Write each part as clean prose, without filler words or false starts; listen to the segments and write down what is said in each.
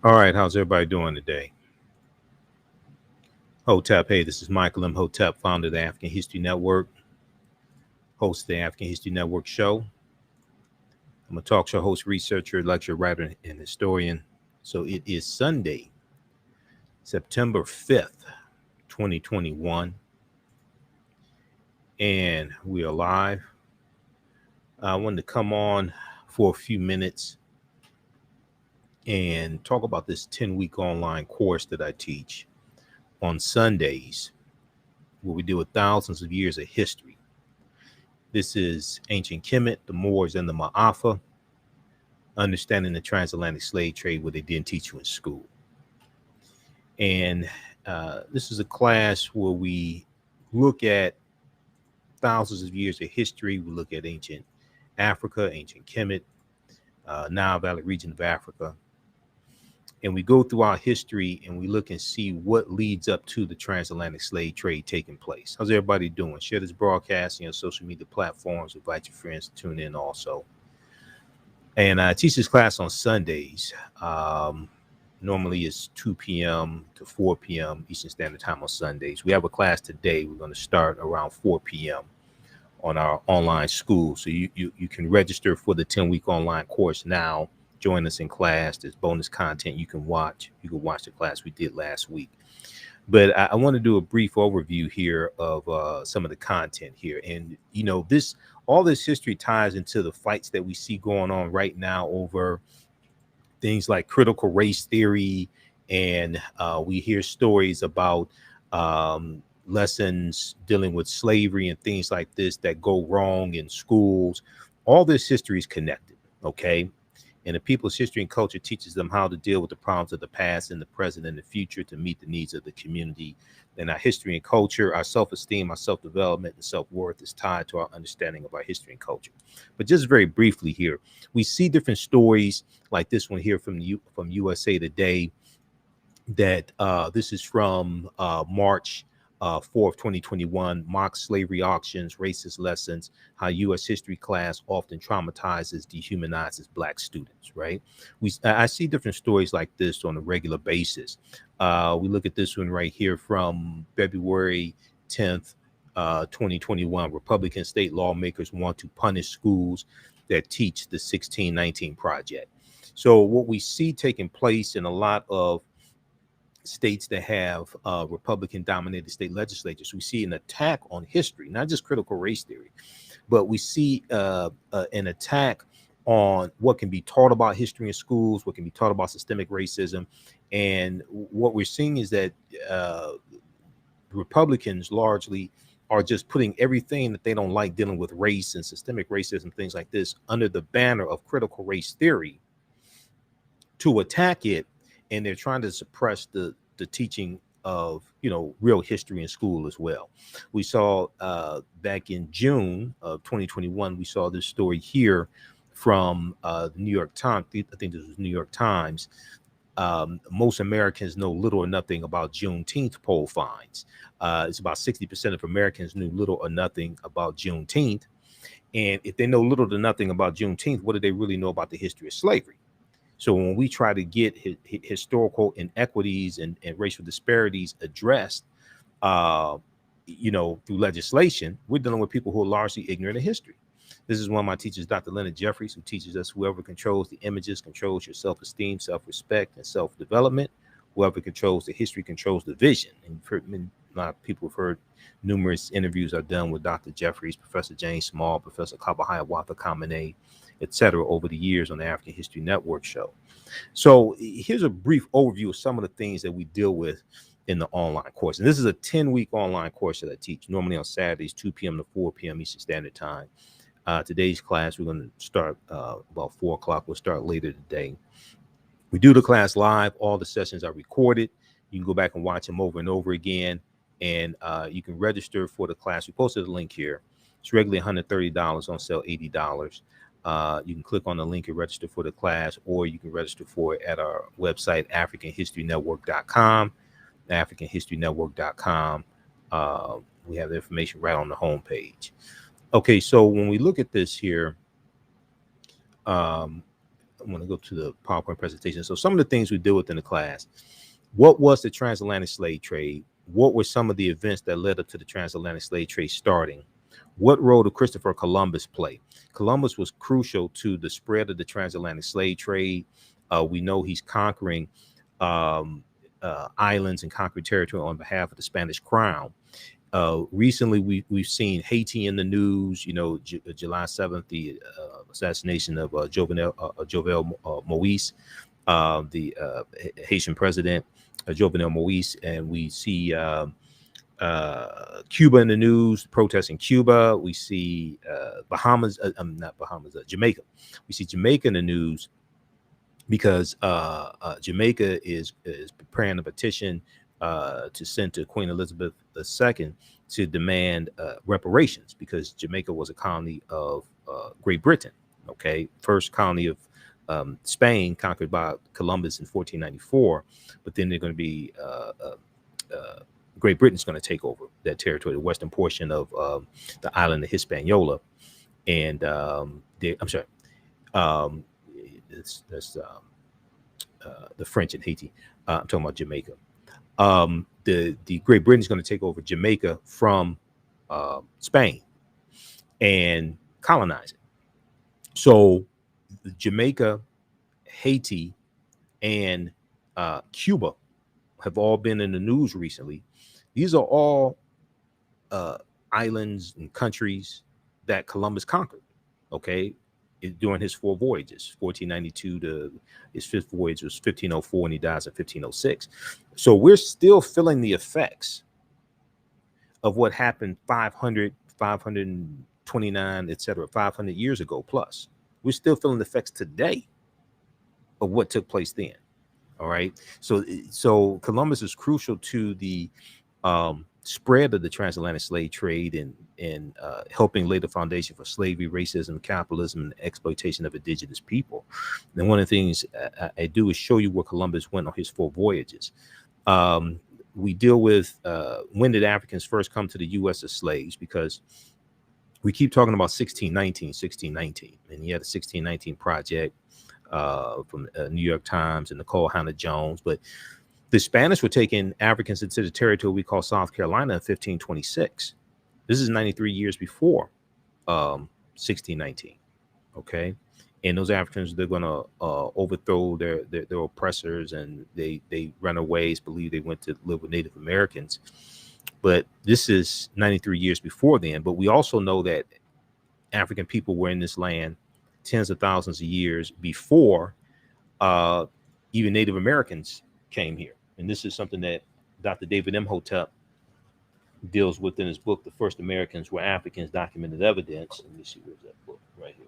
All right, how's everybody doing today? Hotep, hey, this is Michael Imhotep, founder of the African History Network, host of the African History Network show. I'm a talk show host, researcher, lecturer, writer, and historian. So it is Sunday, September 5th, 2021, and we are live. I wanted to come on for a few minutes and talk about this 10-week online course that I teach on Sundays, where we deal with thousands of years of history. This is ancient Kemet, the Moors, and the Maafa, understanding the transatlantic slave trade, what they didn't teach you in school. And this is a class where we look at thousands of years of history. We look at ancient Africa, ancient Kemet, Nile Valley region of Africa. And we go through our history and we look and see what leads up to the transatlantic slave trade taking place. How's everybody doing? Share this broadcast on your social media platforms. Invite your friends to tune in also. And I teach this class on Sundays. Normally it's 2 p.m. to 4 p.m. Eastern Standard Time on Sundays. We have a class today. We're going to start around 4 p.m. on our online school. So you can register for the 10-week online course now. Join us in class. There's bonus content you can watch. You can watch the class we did last week. But I want to do a brief overview here of some of the content here. And, you know, all this history ties into the fights that we see going on right now over things like critical race theory. And we hear stories about lessons dealing with slavery and things like this that go wrong in schools. All this history is connected, okay? And the people's history and culture teaches them how to deal with the problems of the past and the present and the future to meet the needs of the community. And our history and culture, our self-esteem, our self-development, and self-worth is tied to our understanding of our history and culture. But just very briefly here, we see different stories like this one here from USA Today. That this is from March 4th, 2021, mock slavery auctions, racist lessons, how U.S. history class often traumatizes, dehumanizes Black students, right? I see different stories like this on a regular basis. We look at this one right here from February 10th, 2021. Republican state lawmakers want to punish schools that teach the 1619 Project. So what we see taking place in a lot of states that have Republican dominated state legislatures, we see an attack on history, not just critical race theory, but we see an attack on what can be taught about history in schools, what can be taught about systemic racism. And what we're seeing is that Republicans largely are just putting everything that they don't like dealing with race and systemic racism, things like this, under the banner of critical race theory to attack it. And they're trying to suppress the teaching of, you know, real history in school as well. We saw back in June of 2021, we saw this story here from the New York Times. I think this was New York Times. Most Americans know little or nothing about Juneteenth poll finds. It's about 60% of Americans knew little or nothing about Juneteenth. And if they know little to nothing about Juneteenth, what do they really know about the history of slavery? So when we try to get historical inequities and racial disparities addressed, you know, through legislation, we're dealing with people who are largely ignorant of history. This is one of my teachers, Dr. Leonard Jeffries, who teaches us whoever controls the images controls your self-esteem, self-respect, and self-development. Whoever controls the history controls the vision. And a lot of people have heard numerous interviews I've done with Dr. Jeffries, Professor James Small, Professor Kabahaya Watha Kamene, etc. over the years on the African History Network show. So here's a brief overview of some of the things that we deal with in the online course. And this is a 10-week online course that I teach, normally on Saturdays, 2 p.m. to 4 p.m. Eastern Standard Time. Today's class, we're going to start about 4 o'clock. We'll start later today. We do the class live. All the sessions are recorded. You can go back and watch them over and over again. And you can register for the class. We posted a link here. It's regularly $130, on sale $80. You can click on the link and register for the class, or you can register for it at our website, africanhistorynetwork.com, africanhistorynetwork.com. We have the information right on the homepage. Okay, so when we look at this here, I'm going to go to the PowerPoint presentation. So some of the things we deal with in the class: what was the transatlantic slave trade? What were some of the events that led up to the transatlantic slave trade starting? What role did Christopher Columbus play? Columbus was crucial to the spread of the transatlantic slave trade. We know he's conquering islands and conquering territory on behalf of the Spanish crown. Recently, we've seen Haiti in the news. You know, July 7th, the assassination of Jovenel Moise, the Haitian president, Jovenel Moise, and we see Cuba in the news, protests in Cuba. We see Jamaica. We see Jamaica in the news because Jamaica is preparing a petition to send to Queen Elizabeth II to demand reparations, because Jamaica was a colony of Great Britain. Okay, first colony of Spain, conquered by Columbus in 1494, but then they're going to be Great Britain's going to take over that territory, the western portion of the island of Hispaniola, and I'm sorry, that's the French and Haiti. I'm talking about Jamaica. The Great Britain is going to take over Jamaica from Spain and colonize it. So Jamaica, Haiti, and Cuba have all been in the news recently. These are all islands and countries that Columbus conquered, okay, during his 4 voyages. 1492 to his 5th voyage was 1504, and he dies in 1506. So we're still feeling the effects of what happened 500, 529, etc., 500 years ago plus. We're still feeling the effects today of what took place then. All right. So Columbus is crucial to the spread of the transatlantic slave trade and helping lay the foundation for slavery, racism, capitalism, and exploitation of indigenous people. And one of the things I do is show you where Columbus went on his 4 voyages. We deal with when did Africans first come to the U.S. as slaves, because we keep talking about 1619, and he had a 1619 project from New York Times and Nicole Hannah Jones. But the Spanish were taking Africans into the territory we call South Carolina in 1526. This is 93 years before 1619. Okay, and those Africans, they're going to overthrow their oppressors, and they runaways believe they went to live with Native Americans. But this is 93 years before then. But we also know that African people were in this land tens of thousands of years before even Native Americans came here. And this is something that Dr. David Imhotep deals with in his book, The First Americans Were Africans, Documented Evidence. Let me see, where's that book? Right here.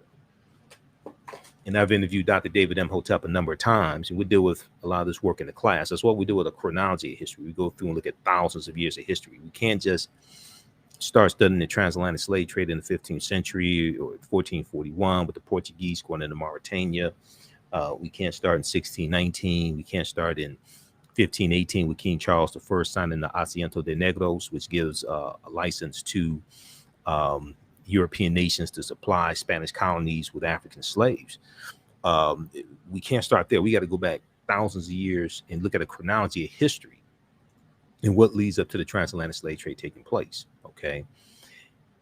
And I've interviewed Dr. David Imhotep a number of times, and we deal with a lot of this work in the class. That's what we do with a chronology of history. We go through and look at thousands of years of history. We can't just start studying the transatlantic slave trade in the 15th century or 1441 with the Portuguese going into Mauritania. We can't start in 1619. We can't start in 1518 with King Charles I signing the Asiento de Negros, which gives a license to European nations to supply Spanish colonies with African slaves. We can't start there. We got to go back thousands of years and look at a chronology of history and what leads up to the transatlantic slave trade taking place. Okay.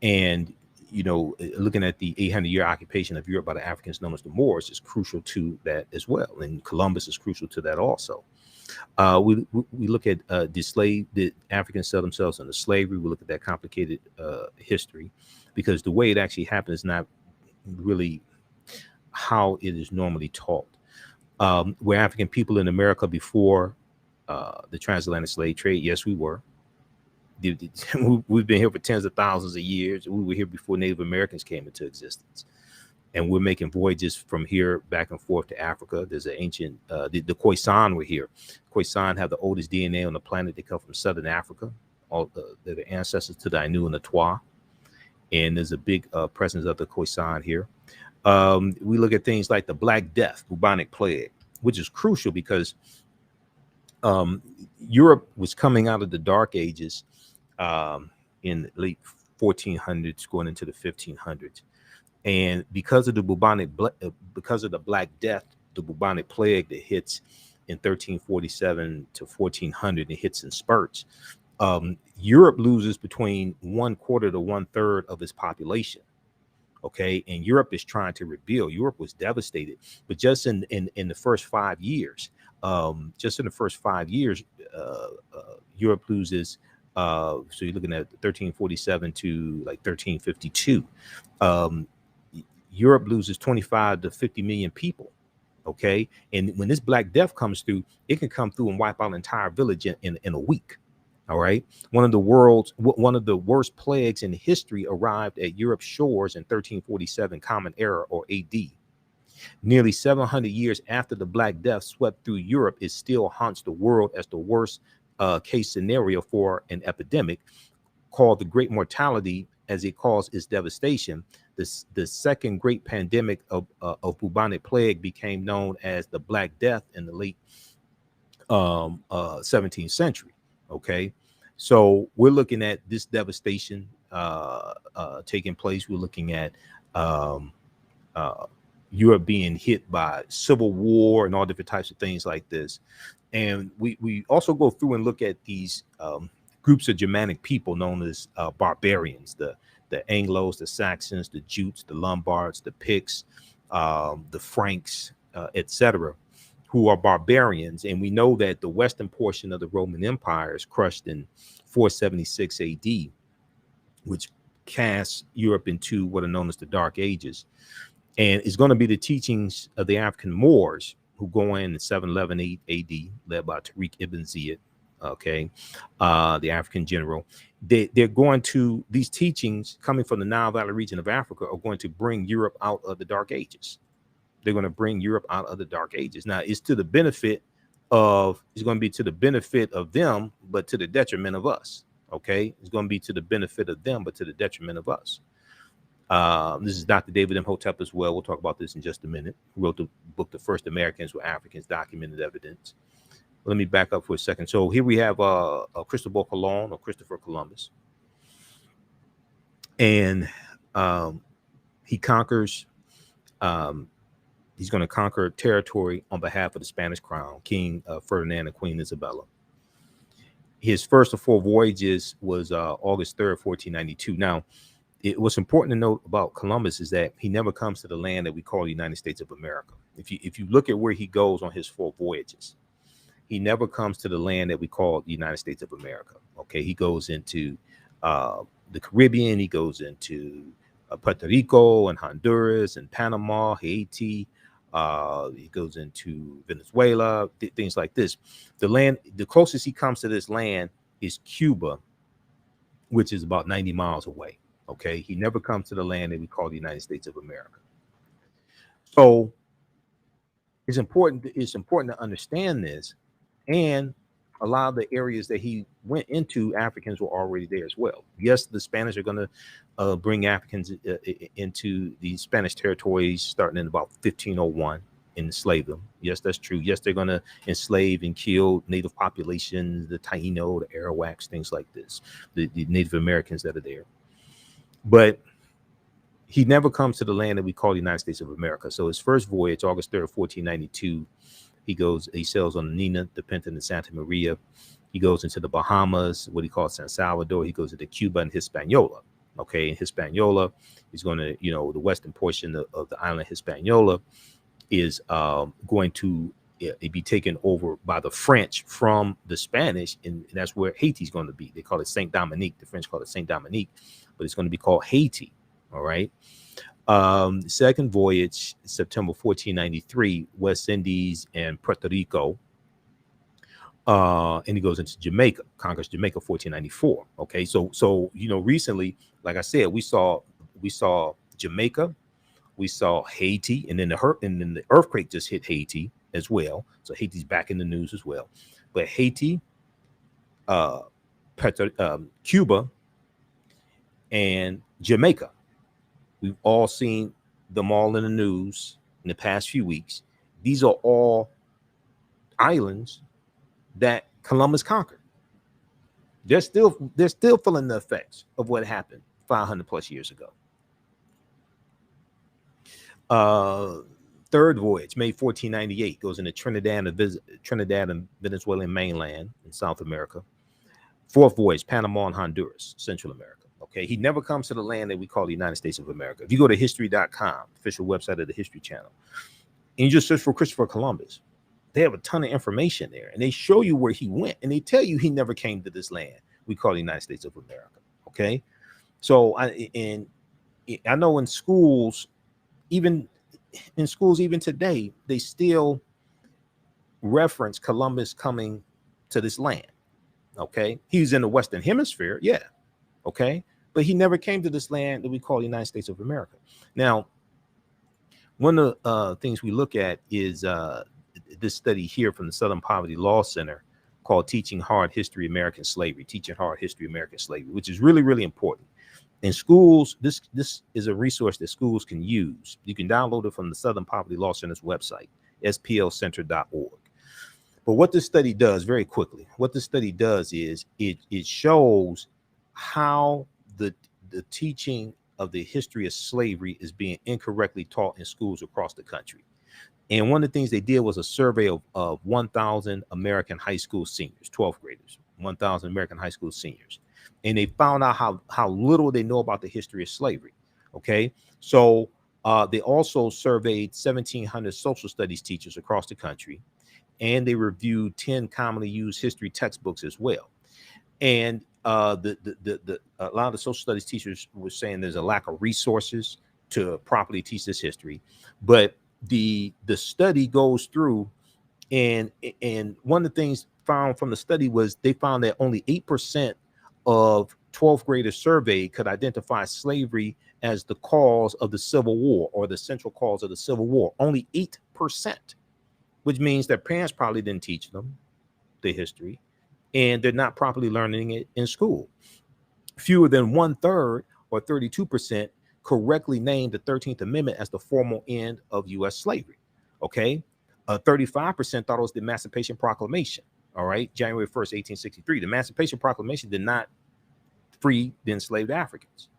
And, you know, looking at the 800-year occupation of Europe by the Africans known as the Moors is crucial to that as well. And Columbus is crucial to that also. We look at did Africans sell themselves into slavery? We look at that complicated history, because the way it actually happened is not really how it is normally taught. Were African people in America before the transatlantic slave trade? Yes, we were. We've been here for tens of thousands of years. We were here before Native Americans came into existence. And we're making voyages from here back and forth to Africa. There's an ancient, the Khoisan were here. Khoisan have the oldest DNA on the planet. They come from Southern Africa. They're the ancestors to the Ainu and the Twa. And there's a big presence of the Khoisan here. We look at things like the Black Death, bubonic plague, which is crucial because Europe was coming out of the Dark Ages in the late 1400s, going into the 1500s. And because of the bubonic, because of the Black Death the bubonic plague that hits in 1347 to 1400, it hits in spurts. Europe loses between 1/4 to 1/3 of its population. Okay, and Europe is trying to rebuild. Europe was devastated, but just in the first 5 years, Europe loses. So you're looking at 1347 to like 1352. Europe loses 25 to 50 million people. Okay, and when this Black Death comes through, it can come through and wipe out an entire village in a week. All right. One of the worst plagues in history arrived at Europe's shores in 1347 Common Era, or AD. Nearly 700 years after the Black Death swept through Europe, it still haunts the world as the worst case scenario for an epidemic called the Great Mortality, as it caused its devastation. The second great pandemic of bubonic plague became known as the Black Death in the late 17th century. Okay, so we're looking at this devastation taking place. We're looking at Europe being hit by civil war and all different types of things like this. And we also go through and look at these groups of Germanic people known as barbarians, the Anglos, the Saxons, the Jutes, the Lombards, the Picts, the Franks, etc., who are barbarians. And we know that the western portion of the Roman Empire is crushed in 476 AD, which casts Europe into what are known as the Dark Ages. And it's going to be the teachings of the African Moors, who go in 711 AD, led by Tariq ibn Ziyad, okay, the African general. They're going to, these teachings coming from the Nile Valley region of Africa are going to bring Europe out of the Dark Ages. They're going to bring Europe out of the Dark Ages. Now, it's going to be to the benefit of them, but to the detriment of us. Okay, it's going to be to the benefit of them, but to the detriment of us. This is Dr. David Imhotep as well. We'll talk about this in just a minute. He wrote the book, The First Americans Were Africans, Documented Evidence. Let me back up for a second. So here we have Cristobal Colon, or Christopher Columbus. And he conquers, he's going to conquer territory on behalf of the Spanish crown, King Ferdinand and Queen Isabella. His first of 4 voyages was August 3rd, 1492. Now, what's important to note about Columbus is that he never comes to the land that we call the United States of America. If you look at where he goes on his 4 voyages, he never comes to the land that we call the United States of America. Okay, he goes into the Caribbean, he goes into Puerto Rico and Honduras and Panama, Haiti. He goes into Venezuela, things like this. The closest he comes to this land is Cuba, which is about 90 miles away. Okay, he never comes to the land that we call the United States of America. So it's important to understand this, and a lot of the areas that he went into, Africans were already there as well. Yes, the Spanish are going to bring Africans into the Spanish territories starting in about 1501 and enslave them. Yes, that's true. Yes, they're going to enslave and kill native populations, the Taino, the Arawaks, things like this, the Native Americans that are there. But he never comes to the land that we call the United States of America. So his first voyage, August 3rd, 1492, he sails on the Nina, the Pinta, and Santa Maria. He goes into the Bahamas, what he calls San Salvador. He goes into Cuba and Hispaniola. Okay, in Hispaniola, he's going to, the western portion of the island Hispaniola is going to be taken over by the French from the Spanish, and that's where Haiti's going to be. They call it Saint Dominique. The French call it Saint Dominique, but it's going to be called Haiti. All right. Second voyage, September 1493, West Indies and Puerto Rico. And he goes into Jamaica, conquers Jamaica, 1494. Okay, so recently, like I said, we saw Jamaica, we saw Haiti, and then the earthquake just hit Haiti as well. So Haiti's back in the news as well. But Haiti, Cuba, and Jamaica, we've all seen them all in the news in the past few weeks. These are all islands that Columbus conquered. They're still feeling the effects of what happened 500 plus years ago. Third voyage, May 1498, goes into Trinidad and Venezuelan mainland in South America. Fourth voyage, Panama and Honduras, Central America. Okay, he never comes to the land that we call the United States of America. If you go to history.com, official website of the History Channel, and you just search for Christopher Columbus, they have a ton of information there, and they show you where he went, and they tell you he never came to this land we call the United States of America. Okay, so I know in schools, even today, they still reference Columbus coming to this land. Okay, he's in the Western Hemisphere, yeah. Okay, but he never came to this land that we call the United States of America. Now, one of the things we look at is this study here from the Southern Poverty Law Center called Teaching Hard History American Slavery, Teaching Hard History American Slavery, which is really, really important. In schools, this is a resource that schools can use. You can download it from the Southern Poverty Law Center's website, splcenter.org. But what this study does, very quickly, what this study does is it shows how the teaching of the history of slavery is being incorrectly taught in schools across the country. And one of the things they did was a survey of 1,000 American high school seniors, 12th graders, 1,000 American high school seniors. And they found out how little they know about the history of slavery. Okay, so they also surveyed 1,700 social studies teachers across the country, and they reviewed 10 commonly used history textbooks as well. And a lot of the social studies teachers were saying there's a lack of resources to properly teach this history. But the study goes through, and one of the things found from the study was they found that only 8% of 12th graders surveyed could identify slavery as the cause of the Civil War or the central cause of the Civil War. Only 8%, which means their parents probably didn't teach them the history, and they're not properly learning it in school. Fewer than 1/3, or 32%, correctly named the 13th Amendment as the formal end of U.S. slavery. Okay, 35% thought it was the Emancipation Proclamation. All right, January 1st, 1863. The Emancipation Proclamation did not free the enslaved Africans.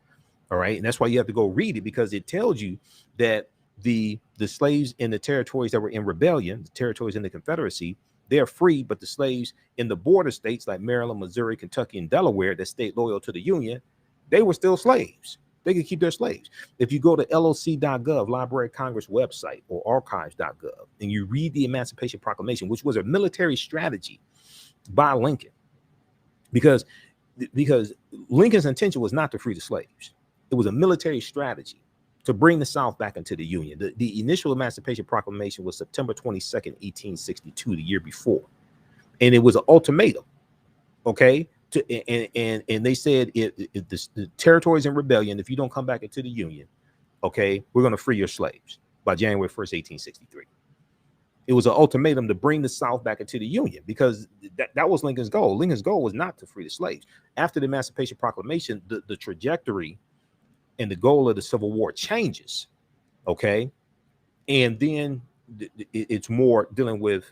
All right, and that's why you have to go read it, because it tells you that the slaves in the territories that were in rebellion, the territories in the Confederacy, they're free, but the slaves in the border states like Maryland, Missouri, Kentucky, and Delaware that stayed loyal to the Union, they were still slaves. They could keep their slaves. If you go to loc.gov, Library of Congress website, or archives.gov, and you read the Emancipation Proclamation, which was a military strategy by Lincoln, because Lincoln's intention was not to free the slaves. It was a military strategy to bring the South back into the Union. The initial Emancipation Proclamation was September 22nd, 1862, the year before. And it was an ultimatum, okay? And they said, if the territory's in rebellion, if you don't come back into the Union, okay, we're going to free your slaves by January 1st, 1863. It was an ultimatum to bring the South back into the Union, because that was Lincoln's goal. Lincoln's goal was not to free the slaves. After the Emancipation Proclamation, the trajectory and the goal of the Civil War changes, okay? And then it's more dealing with,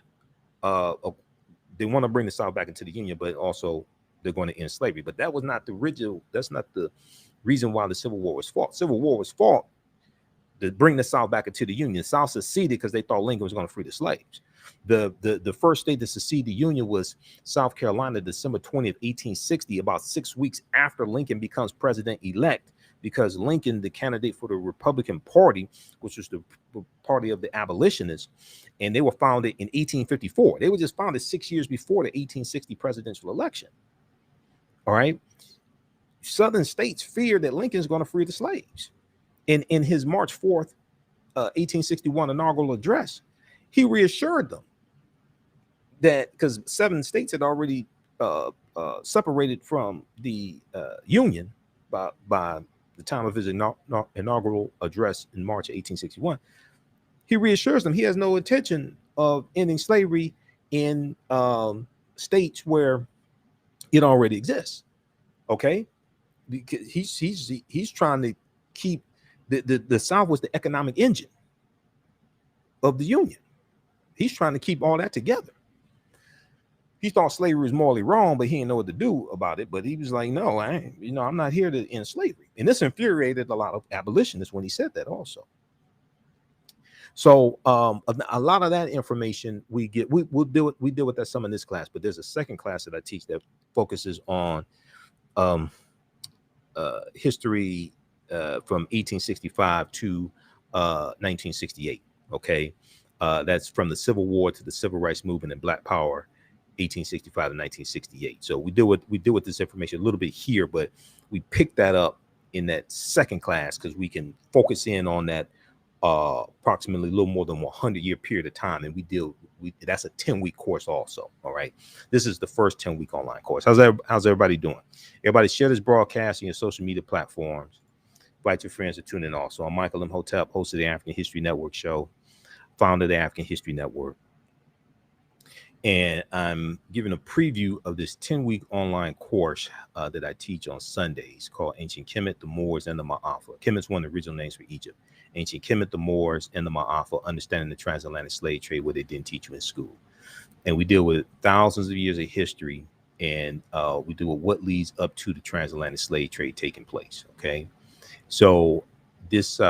they want to bring the South back into the Union, but also they're going to end slavery. But that was not the original, that's not the reason why the Civil War was fought. Civil War was fought to bring the South back into the Union. The South seceded because they thought Lincoln was going to free the slaves. The first state to secede the Union was South Carolina, December 20th, 1860, about 6 weeks after Lincoln becomes president-elect, because Lincoln, the candidate for the Republican Party, which was the party of the abolitionists, and they were founded in 1854. They were just founded 6 years before the 1860 presidential election. All right. Southern states feared that Lincoln's going to free the slaves. In his March 4th, 1861 inaugural address, he reassured them that, because 7 states had already separated from the Union by the time of his inaugural address in March 1861, he reassures them he has no intention of ending slavery in states where it already exists. Okay, because he's trying to keep the South was the economic engine of the Union. He's trying to keep all that together. He thought slavery was morally wrong, but he didn't know what to do about it. But he was like, no, I ain't, I'm not here to end slavery. And this infuriated a lot of abolitionists when he said that also. So a lot of that information we deal with that some in this class, but there's a second class that I teach that focuses on um, history from 1865 to 1968. Okay, that's from the Civil War to the Civil Rights Movement and Black Power, 1865 to 1968. So we deal with this information a little bit here, but we pick that up in that second class because we can focus in on that approximately a little more than 100-year period of time, and that's a 10-week course also. All right, this is the first 10-week online course. How's everybody doing? Everybody share this broadcast on your social media platforms. Invite your friends to tune in also. I'm Michael Imhotep, host of the African History Network show, founder of the African History Network. And I'm giving a preview of this 10-week online course that I teach on Sundays called Ancient Kemet, the Moors, and the Maafa. Kemet's one of the original names for Egypt. Ancient Kemet, the Moors, and the Maafa, understanding the transatlantic slave trade, what they didn't teach you in school. And we deal with thousands of years of history, and we do what leads up to the transatlantic slave trade taking place. Okay, so this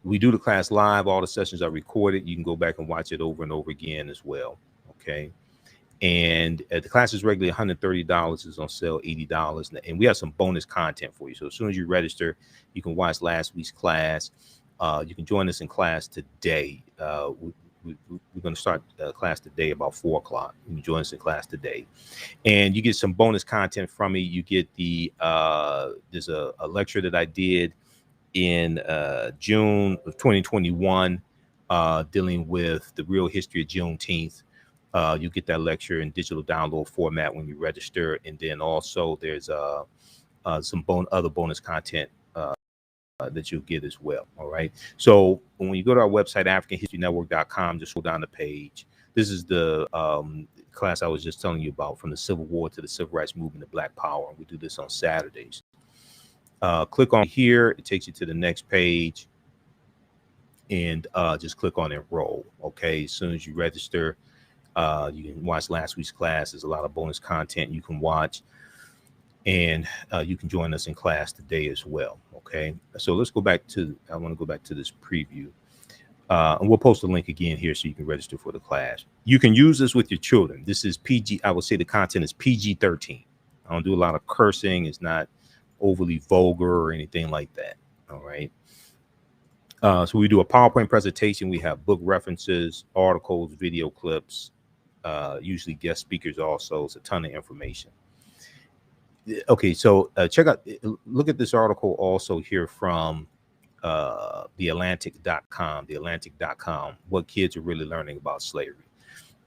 we do the class live. All the sessions are recorded. You can go back and watch it over and over again as well. Okay, and the class is regularly $130. Is on sale $80, and we have some bonus content for you. So as soon as you register, you can watch last week's class. You can join us in class today. We're going to start class today about 4 o'clock. You can join us in class today, and you get some bonus content from me. You get there's a lecture that I did in June of 2021 dealing with the real history of Juneteenth. You get that lecture in digital download format when you register, and then also there's some other bonus content that you'll get as well. All right. So when you go to our website, AfricanHistoryNetwork.com, just scroll down the page. This is the class I was just telling you about, from the Civil War to the Civil Rights Movement to Black Power. We do this on Saturdays. Click on here. It takes you to the next page, and just click on enroll. Okay. As soon as you register, you can watch last week's class. There's a lot of bonus content you can watch, and you can join us in class today as well. Okay, so let's go back to, I want to go back to this preview, and we'll post a link again here so you can register for the class. You can use this with your children. This is PG, I would say the content is PG-13. I don't do a lot of cursing. It's not overly vulgar or anything like that. All right. So we do a PowerPoint presentation. We have book references, articles, video clips, usually guest speakers also. It's a ton of information. Okay, so look at this article also here from theatlantic.com, what kids are really learning about slavery.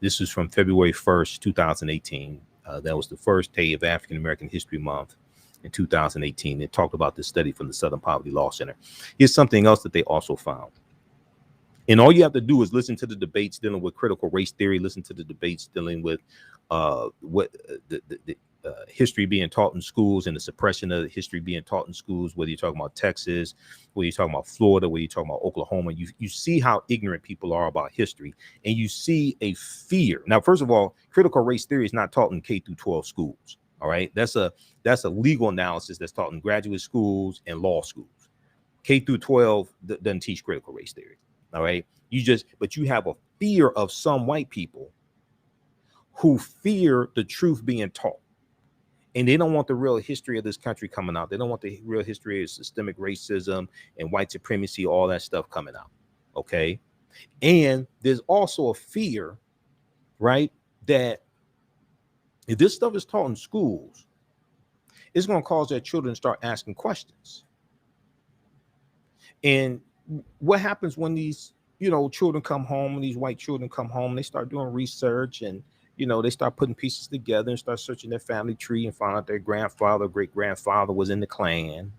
This is from February 1st, 2018. That was the first day of African American History Month in 2018. It talked about this study from the Southern Poverty Law Center. Here's something else that they also found. And all you have to do is listen to the debates dealing with critical race theory, listen to the debates dealing with what the history being taught in schools and the suppression of history being taught in schools, whether you're talking about Texas, whether you're talking about Florida, whether you're talking about Oklahoma. You see how ignorant people are about history, and you see a fear. Now, first of all, critical race theory is not taught in K through 12 schools. All right, that's a legal analysis that's taught in graduate schools and law schools. K through 12 doesn't teach critical race theory. All right, but you have a fear of some white people who fear the truth being taught. And they don't want the real history of this country coming out. They don't want the real history of systemic racism and white supremacy, all that stuff coming out. Okay. And there's also a fear, right, that if this stuff is taught in schools, it's going to cause their children to start asking questions. And what happens when these, children come home, and these white children come home, they start doing research, and they start putting pieces together and start searching their family tree and find out their grandfather, great-grandfather was in the Klan,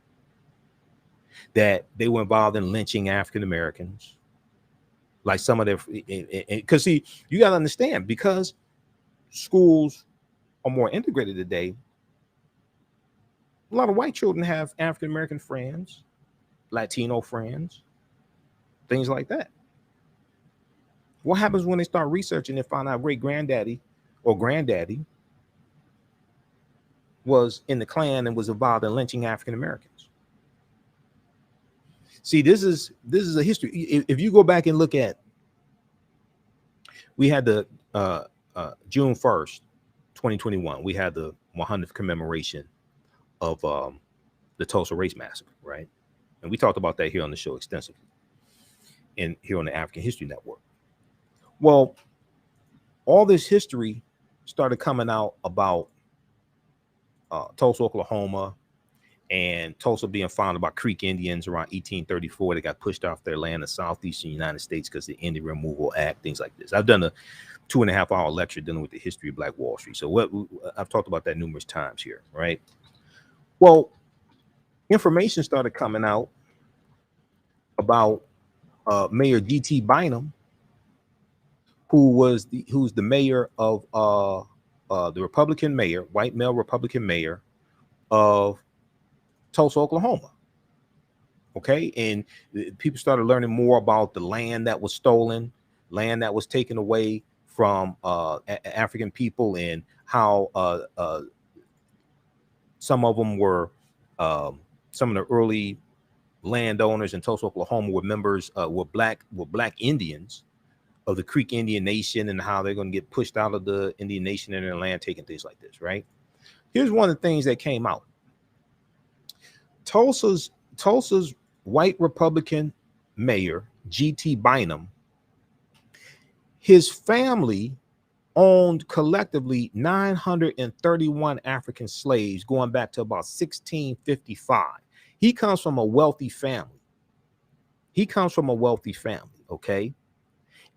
that they were involved in lynching African Americans. Like some of their, because see, you got to understand, because schools are more integrated today, a lot of white children have African American friends, Latino friends, things like that. What happens when they start researching and find out great-granddaddy or granddaddy was in the Klan and was involved in lynching African Americans? See, this is a history. If you go back and look at, we had the June 1st, 2021, we had the 100th commemoration of the Tulsa Race Massacre, right? And we talked about that here on the show extensively, and here on the African History Network. Well, all this history started coming out about Tulsa, Oklahoma, and Tulsa being founded by Creek Indians around 1834. They got pushed off their land in the southeastern United States because the Indian Removal Act, things like this. I've done a 2.5-hour lecture dealing with the history of Black Wall Street. So I've talked about that numerous times here, right? Well, information started coming out about Mayor G.T. Bynum, who's the mayor of the Republican mayor, white male Republican mayor of Tulsa, Oklahoma. Okay, and people started learning more about the land that was stolen, land that was taken away from African people, and how some of them were some of the early landowners in Tulsa, Oklahoma were members were black Indians of the Creek Indian Nation, and how they're going to get pushed out of the Indian Nation and their land, taking things like this, right? Here's one of the things that came out. Tulsa's white Republican mayor, G.T. Bynum, his family owned collectively 931 African slaves going back to about 1655. He comes from a wealthy family. Okay?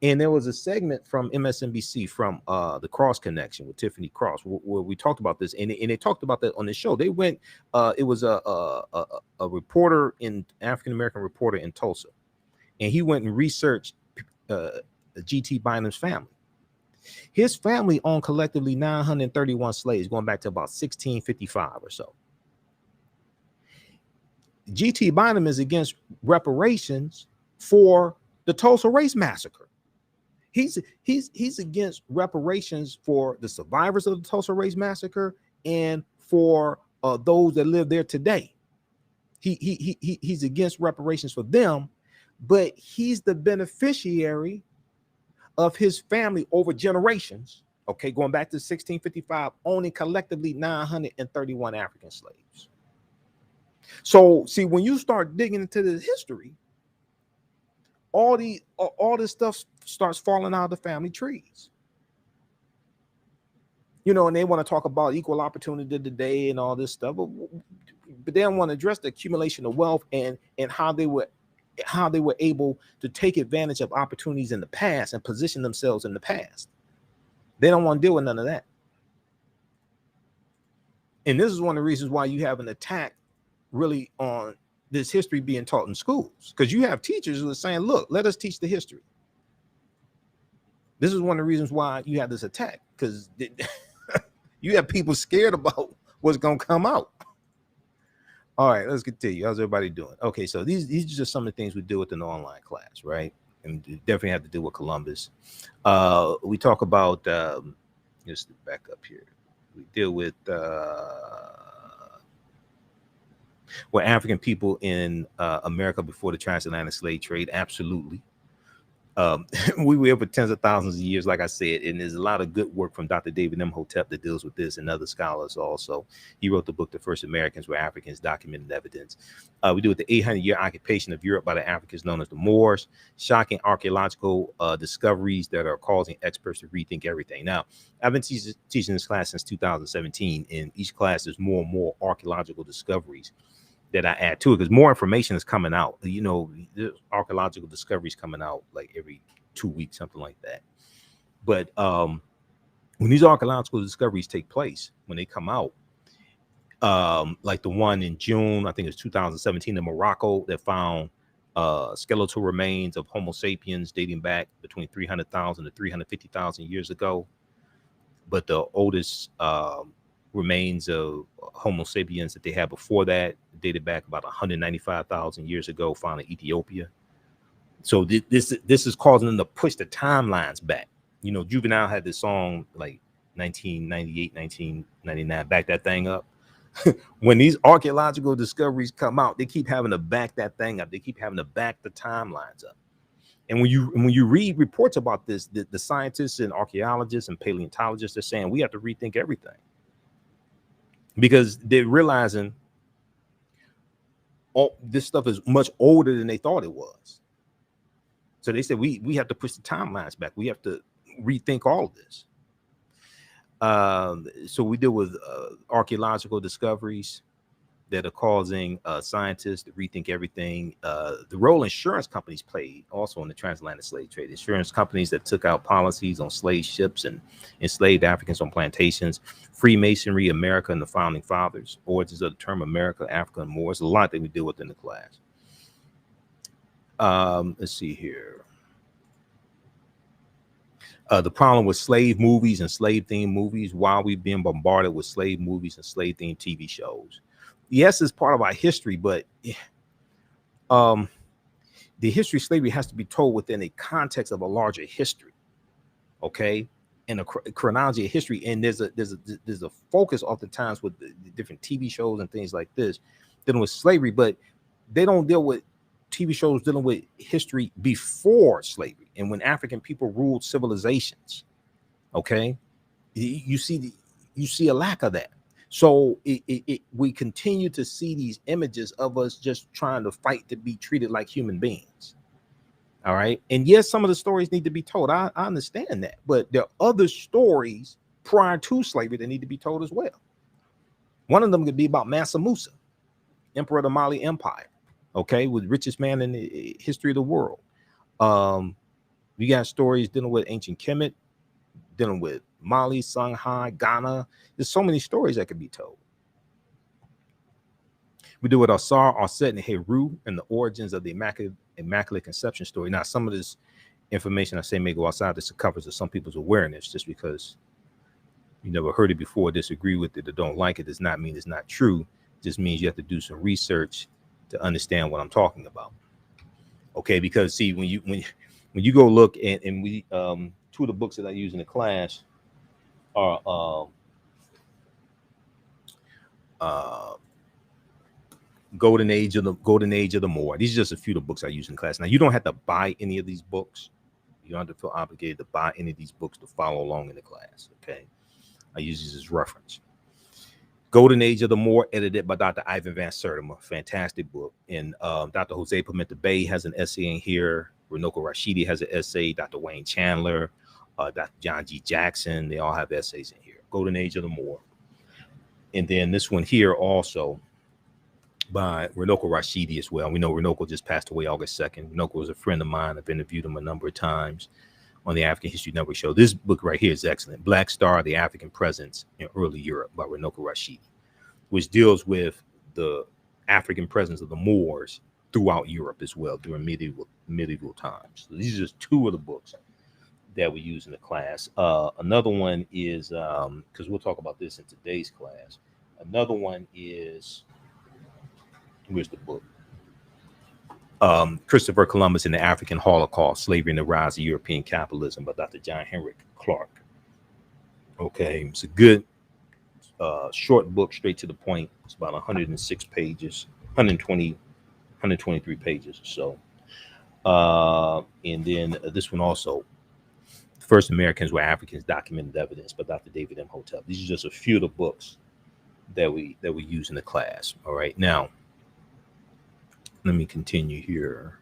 And there was a segment from MSNBC from the Cross Connection with Tiffany Cross, where we talked about this, and they talked about that on the show. They went, it was a reporter, African-American reporter in Tulsa, and he went and researched G.T. Bynum's family. His family owned collectively 931 slaves going back to about 1655 or so. G.T. Bynum is against reparations for the Tulsa Race Massacre. He's against reparations for the survivors of the Tulsa Race Massacre and for those that live there today. He's against reparations for them, but he's the beneficiary of his family over generations. Okay, going back to 1655, owning collectively 931 African slaves. So, see, when you start digging into the history, all this stuff starts falling out of the family trees. You know, and they want to talk about equal opportunity today and all this stuff, but they don't want to address the accumulation of wealth and how they were able to take advantage of opportunities in the past and position themselves in the past. They don't want to deal with none of that. And this is one of the reasons why you have an attack really on this history being taught in schools, because you have teachers who are saying, look, let us teach the history. This is one of the reasons why you have this attack, because you have people scared about what's going to come out. All right, let's continue. How's everybody doing? Okay, so these are just some of the things we do with an online class, right? And you definitely have to deal with Columbus. We talk about, just back up here. We deal with were African people in America before the transatlantic slave trade? Absolutely. We were here for tens of thousands of years, like I said, and there's a lot of good work from Dr. David Imhotep that deals with this, and other scholars also. He wrote the book, The First Americans Were Africans, Documented Evidence. We do with the 800-year occupation of Europe by the Africans known as the Moors, shocking archaeological discoveries that are causing experts to rethink everything. Now, I've been teaching this class since 2017, and each class there's more and more archaeological discoveries that I add to it, because more information is coming out. You know, there's archaeological discoveries coming out like every 2 weeks, something like that. But when these archaeological discoveries take place, when they come out, like the one in June, I think it's 2017 in Morocco, that found skeletal remains of Homo sapiens dating back between 300,000 to 350,000 years ago. But the oldest remains of Homo sapiens that they had before that dated back about 195,000 years ago, found in Ethiopia. So this is causing them to push the timelines back. You know, Juvenile had this song like 1998, 1999, back that thing up. When these archaeological discoveries come out, they keep having to back that thing up. They keep having to back the timelines up. And when you read reports about this, the scientists and archaeologists and paleontologists are saying we have to rethink everything, because they're realizing all this stuff is much older than they thought it was. So they said we have to push the timelines back. We have to rethink all of this. So we deal with archaeological discoveries that are causing scientists to rethink everything. The role insurance companies played also in the transatlantic slave trade. Insurance companies that took out policies on slave ships and enslaved Africans on plantations. Freemasonry, America and the Founding Fathers. Origins of the term America, Africa, and Moor. It's a lot that we deal with in the class. Let's see here. The problem with slave movies and slave-themed movies, while we've been bombarded with slave movies and slave-themed TV shows. Yes, it's part of our history, but the history of slavery has to be told within a context of a larger history, okay? And a chronology of history. And there's a focus oftentimes with the different TV shows and things like this dealing with slavery, but they don't deal with TV shows dealing with history before slavery and when African people ruled civilizations. Okay, you see a lack of that. So we continue to see these images of us just trying to fight to be treated like human beings. All right, and yes, some of the stories need to be told. I understand that, but there are other stories prior to slavery that need to be told as well. One of them could be about Mansa Musa, emperor of the Mali Empire. Okay, with richest man in the history of the world. We got stories dealing with ancient Kemet, dealing with Mali, Songhai, Ghana. There's so many stories that could be told. We do with Asar, Aset, and Heru, and the origins of the Immaculate Conception story. Now, some of this information I say may go outside the covers of some people's awareness, just because you never heard it before, disagree with it, or don't like it, does not mean it's not true. It just means you have to do some research to understand what I'm talking about. Okay, because see, when you go look and we two of the books that I use in the class are Golden Age of the Moor. These are just a few of the books I use in class. Now, you don't have to buy any of these books. You don't have to feel obligated to buy any of these books to follow along in the class. Okay, I use these as reference. Golden Age of the Moor, edited by Dr. Ivan Van Sertima. Fantastic book. And Dr. Jose Pimenta Bay has an essay in here. Runoko Rashidi has an essay. Dr. Wayne Chandler, Dr. John G. Jackson, they all have essays in here. Golden Age of the Moor. And then this one here also by Runoko Rashidi as well. We know Runoko just passed away August 2nd. Runoko was a friend of mine. I've interviewed him a number of times on the African History Network show. This book right here is excellent. Black Star, The African Presence in Early Europe by Runoko Rashidi, which deals with the African presence of the Moors throughout Europe as well during medieval times. So these are just two of the books that we use in the class. Another one is, because we'll talk about this in today's class. Another one is, where's the book? Christopher Columbus and the African Holocaust, Slavery and the Rise of European Capitalism by Dr. John Henrik Clark. Okay, it's a good short book, straight to the point. It's about 106 pages, 123 pages or so. And then this one also, First Americans Were Africans, Documented Evidence by Dr. David Imhotep. These are just a few of the books that we use in the class. All right, now let me continue here.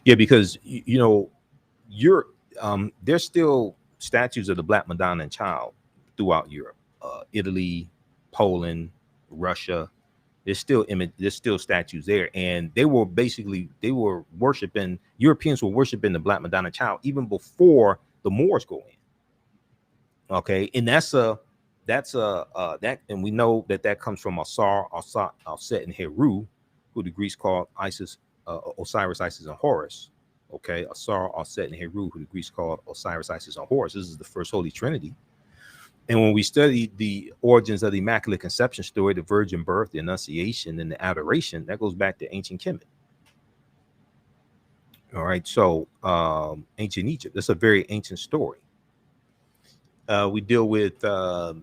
Yeah, because there's still statues of the Black Madonna and Child throughout Europe, Italy, Poland, Russia. There's still statues there, and Europeans were worshiping the Black Madonna Child even before the Moors go in. Okay, and and we know that comes from Asar, Aset, and Heru, who the Greeks called Osiris, Isis, and Horus. Okay, Asar, Aset, and Heru, who the Greeks called Osiris, Isis, and Horus. This is the first Holy Trinity. And when we study the origins of the Immaculate Conception story, the virgin birth, the Annunciation, and the Adoration, that goes back to ancient Kemet. All right, so ancient Egypt. That's a very ancient story. We deal with of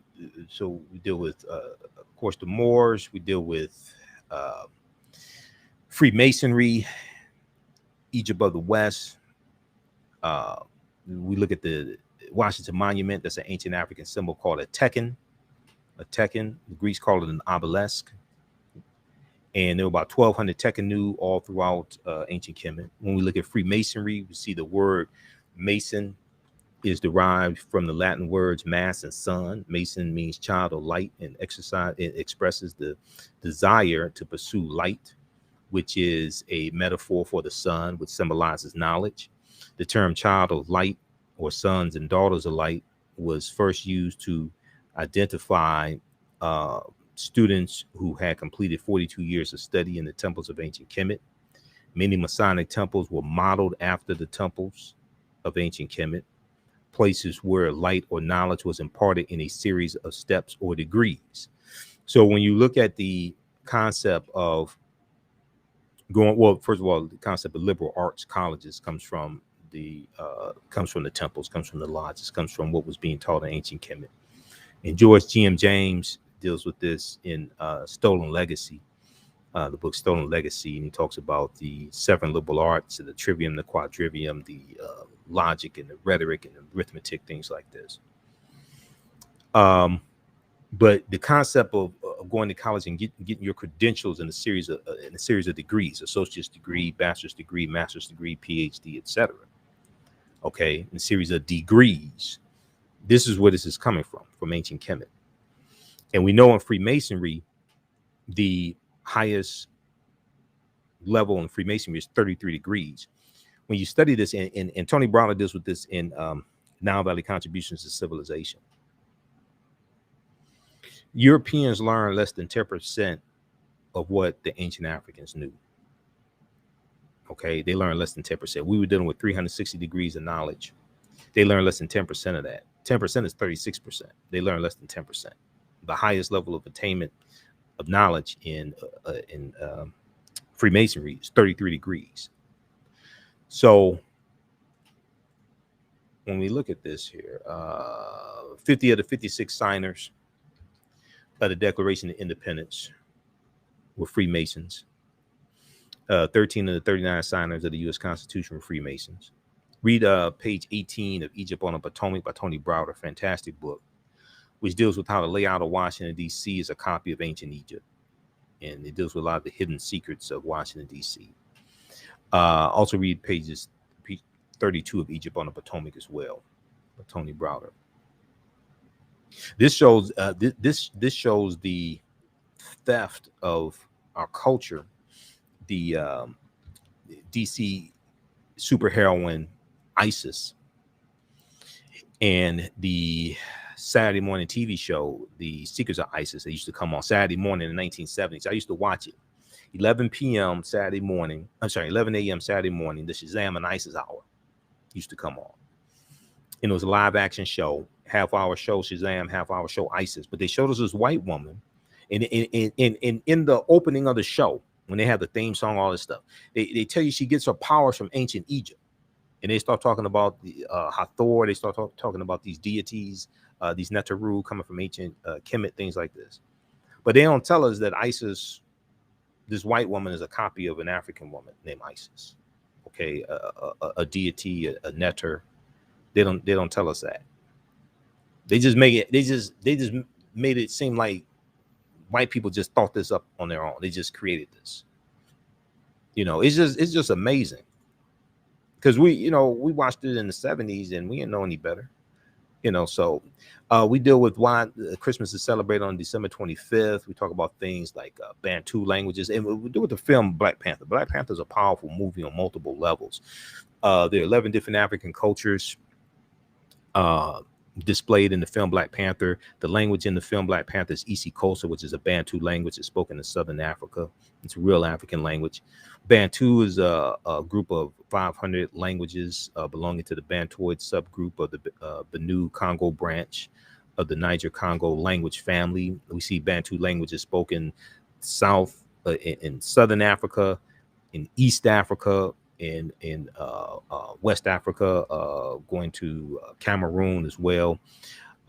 course, the Moors. We deal with uh, Freemasonry, Egypt of the West. Uh, we look at the Washington Monument. That's an ancient African symbol called a tekken. A tekken. The Greeks call it an obelisk. And there were about 1,200 tekkenu all throughout ancient Kemet. When we look at Freemasonry, we see the word Mason is derived from the Latin words mass and sun. Mason means child of light, and exercise. It expresses the desire to pursue light, which is a metaphor for the sun, which symbolizes knowledge. The term child of light or sons and daughters of light was first used to identify students who had completed 42 years of study in the temples of ancient Kemet. Many Masonic temples were modeled after the temples of ancient Kemet, places where light or knowledge was imparted in a series of steps or degrees. So when you look at the concept of first of all, the concept of liberal arts colleges comes from the temples, comes from the lodges, comes from what was being taught in ancient Kemet. And George G.M. James deals with this in Stolen Legacy, the book Stolen Legacy, and he talks about the 7 liberal arts, the trivium, the quadrivium, the logic and the rhetoric and the arithmetic, things like this. But the concept of going to college and getting your credentials in a series of degrees, associate's degree, bachelor's degree, master's degree, PhD, etc. Okay, in a series of degrees. This is where this is coming from ancient Kemet. And we know in Freemasonry, the highest level in Freemasonry is 33 degrees. When you study this, and Tony Browder deals with this in Nile Valley Contributions to Civilization, Europeans learn less than 10% of what the ancient Africans knew. Okay, they learned less than 10%. We were dealing with 360 degrees of knowledge. They learned less than 10% of that. 10% is 36%. They learn less than 10%. The highest level of attainment of knowledge in Freemasonry is 33 degrees. So when we look at this here, 50 of the 56 signers of the Declaration of Independence were Freemasons. 13 of the 39 signers of the U.S. Constitution were Freemasons. Read page 18 of Egypt on the Potomac by Tony Browder, fantastic book, which deals with how the layout of Washington, D.C. is a copy of ancient Egypt. And it deals with a lot of the hidden secrets of Washington, D.C. Also read pages 32 of Egypt on the Potomac as well, by Tony Browder. This shows this shows the theft of our culture. The DC superheroine ISIS and the Saturday morning TV show, The Secrets of ISIS. They used to come on Saturday morning in the 1970s. I used to watch it. 11 p.m. Saturday morning. I'm sorry, 11 a.m. Saturday morning. The Shazam and ISIS hour used to come on. And it was a live action show, half-hour show Shazam, half-hour show ISIS. But they showed us this white woman. And in the opening of the show, when they have the theme song, all this stuff, they tell you she gets her powers from ancient Egypt. And they start talking about the Hathor. They start talking about these deities, these Neteru coming from ancient Kemet, things like this. But they don't tell us that ISIS, this white woman, is a copy of an African woman named Isis. Okay, a deity, a Neter. They don't tell us that. They just make it. They just made it seem like white people just thought this up on their own. They just created this. You know, it's just amazing. Because we watched it in the 70s and we didn't know any better. So we deal with why Christmas is celebrated on December 25th. We talk about things like Bantu languages, and we do with the film Black Panther. Black Panther is a powerful movie on multiple levels. There are 11 different African cultures displayed in the film Black Panther. The language in the film Black Panther is isiXhosa, which is a Bantu language that's spoken in Southern Africa. It's a real African language. Bantu is a group of 500 languages belonging to the Bantoid subgroup of the Benue Congo branch of the Niger-Congo language family. We see Bantu languages spoken in Southern Africa, in East Africa, in West Africa, going to Cameroon as well.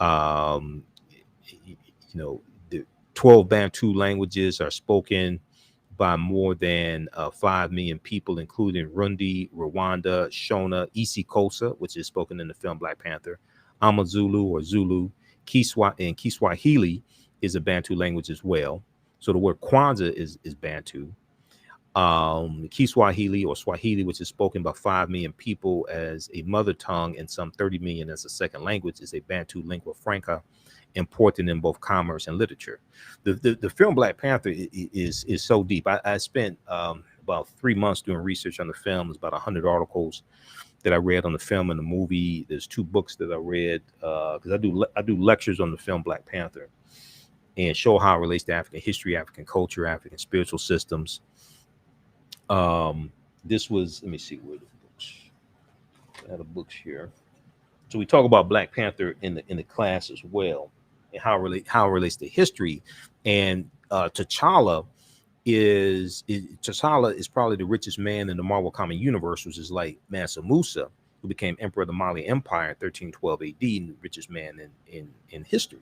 Um, you know, the 12 Bantu languages are spoken by more than 5 million people, including Rundi, Rwanda, Shona, Isikosa, which is spoken in the film Black Panther, Amazulu or Zulu, and Kiswahili is a Bantu language as well. So the word Kwanzaa is Bantu. Kiswahili or Swahili, which is spoken by 5 million people as a mother tongue and some 30 million as a second language, is a Bantu lingua franca important in both commerce and literature. The film Black Panther is so deep. I spent about 3 months doing research on the film. There's about 100 articles that I read on the film and the movie. There's 2 books that I read because I do lectures on the film Black Panther and show how it relates to African history, African culture, African spiritual systems. This was, let me see where the books. I have the books here. So we talk about Black Panther in the class as well, and how it relates to history. And T'Challa is probably the richest man in the Marvel comic universe, which is like Mansa Musa, who became emperor of the Mali Empire in 1312 AD, and the richest man in history.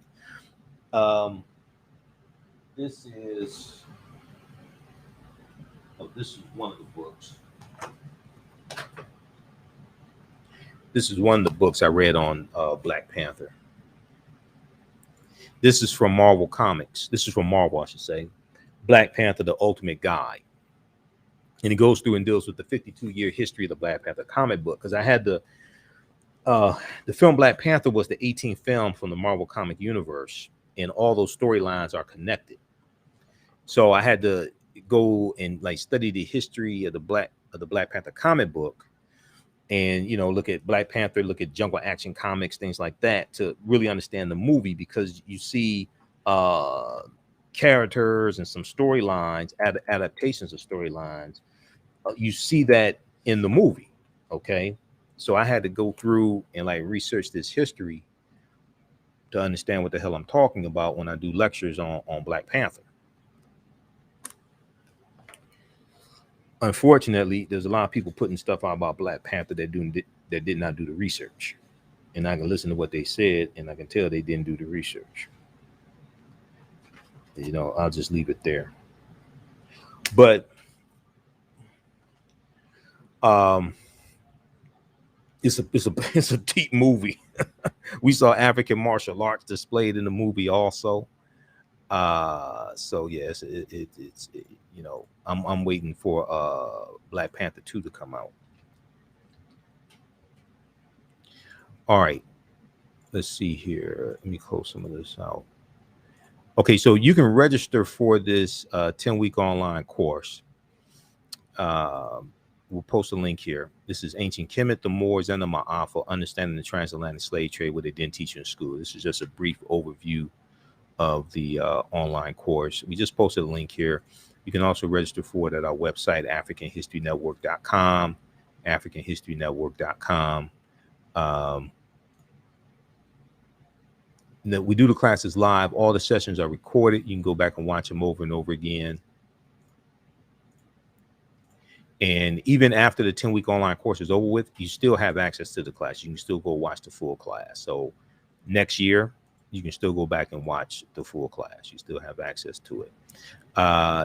This is one of the books. This is one of the books I read on Black Panther. This is from Marvel Comics. This is from Marvel, I should say. Black Panther, the Ultimate Guide. And it goes through and deals with the 52-year history of the Black Panther comic book. Because I had the film Black Panther was the 18th film from the Marvel comic universe. And all those storylines are connected. So I had to go and like study the history of the Black Panther comic book. And, look at Black Panther, look at Jungle Action Comics, things like that, to really understand the movie, because you see characters and some storylines, adaptations of storylines. You see that in the movie. Okay. So I had to go through and like research this history to understand what the hell I'm talking about when I do lectures on Black Panther. Unfortunately, there's a lot of people putting stuff out about Black Panther that did not do the research. And I can listen to what they said, and I can tell they didn't do the research. I'll just leave it there. But it's a deep movie. We saw African martial arts displayed in the movie also. So yes, it's I'm waiting for Black Panther 2 to come out. All right, let's see here. Let me close some of this out. Okay, so you can register for this 10-week online course. We'll post a link here. This is Ancient Kemet, the Moors, and the Maafa, Understanding the Transatlantic Slave Trade, what they didn't teach you in school. This is just a brief overview of the online course. We just posted a link here. You can also register for it at our website, africanhistorynetwork.com, africanhistorynetwork.com. We do the classes live. All the sessions are recorded. You can go back and watch them over and over again. And even after the 10-week online course is over with, you still have access to the class. You can still go watch the full class. So next year, you can still go back and watch the full class. You still have access to it.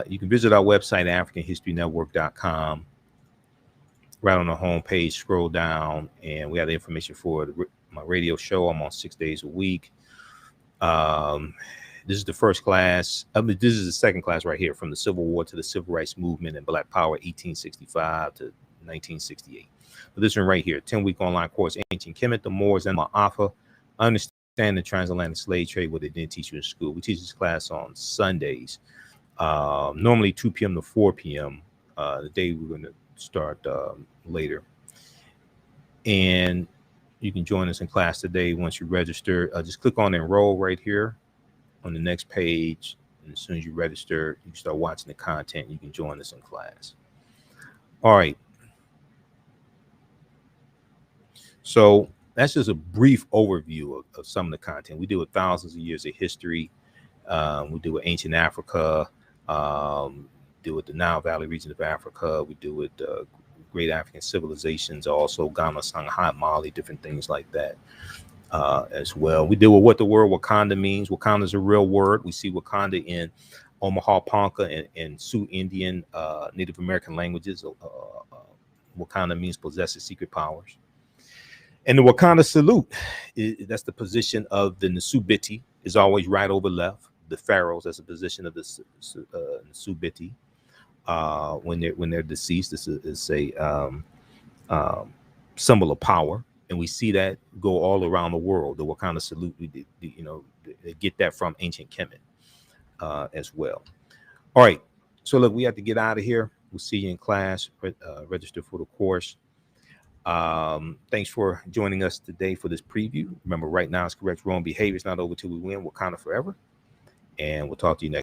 You can visit our website, africanhistorynetwork.com. Right on the home page, scroll down, and we have the information for my radio show. I'm on 6 days a week. This is the first class. This is the second class right here, from the Civil War to the Civil Rights Movement and Black Power, 1865 to 1968. But this one right here, 10-week online course, Ancient Kemet, the Moors, and Maafa, Understand the Transatlantic Slave Trade, what they didn't teach you in school. We teach this class on Sundays, normally 2 p.m. to 4 p.m. The day we're going to start later. And you can join us in class today once you register. Just click on enroll right here on the next page. And as soon as you register, you can start watching the content. You can join us in class. All right. So that's just a brief overview of some of the content. We deal with thousands of years of history. We deal with ancient Africa, deal with the Nile Valley region of Africa. We deal with great African civilizations, also Ghana, Sangha, Mali, different things like that. as well. We deal with what the word Wakanda means. Wakanda is a real word. We see Wakanda in Omaha Ponca and Sioux Indian, Native American languages. Wakanda means possesses secret powers. And the Wakanda salute, that's the position of the Nsubiti, is always right over left. The pharaohs, that's the position of the Nsubiti. When they're deceased, this is a symbol of power, and we see that go all around the world. The Wakanda salute, they get that from ancient Kemet as well. All right, so look, we have to get out of here. We'll see you in class. Register for the course. Thanks for joining us today for this preview. Remember, right now is correct. Wrong behavior is not over till we win. Wakanda forever, and we'll talk to you next.